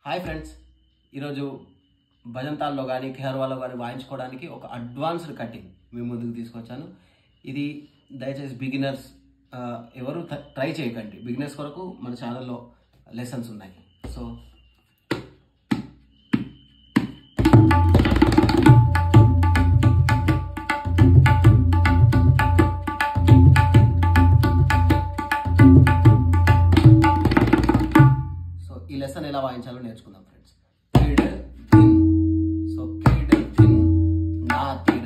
Hi friends, ఈరోజు భజంతాల్లో కానీ ఖేర్వాలో కానీ వాయించుకోవడానికి ఒక అడ్వాన్స్డ్ కటింగ్ మీ ముందుకు తీసుకొచ్చాను. ఇది దయచేసి బిగినర్స్ ఎవరు ట్రై చేయకండి. బిగినర్స్ కొరకు మన ఛానల్లో లెసన్స్ ఉన్నాయి. సో ఈ లెసన్ ఎలా వాయించాలో నేర్చుకుందాం ఫ్రెండ్స్. కిడ్ ధిన్, సో కిడ్ ధిన్ నా తిర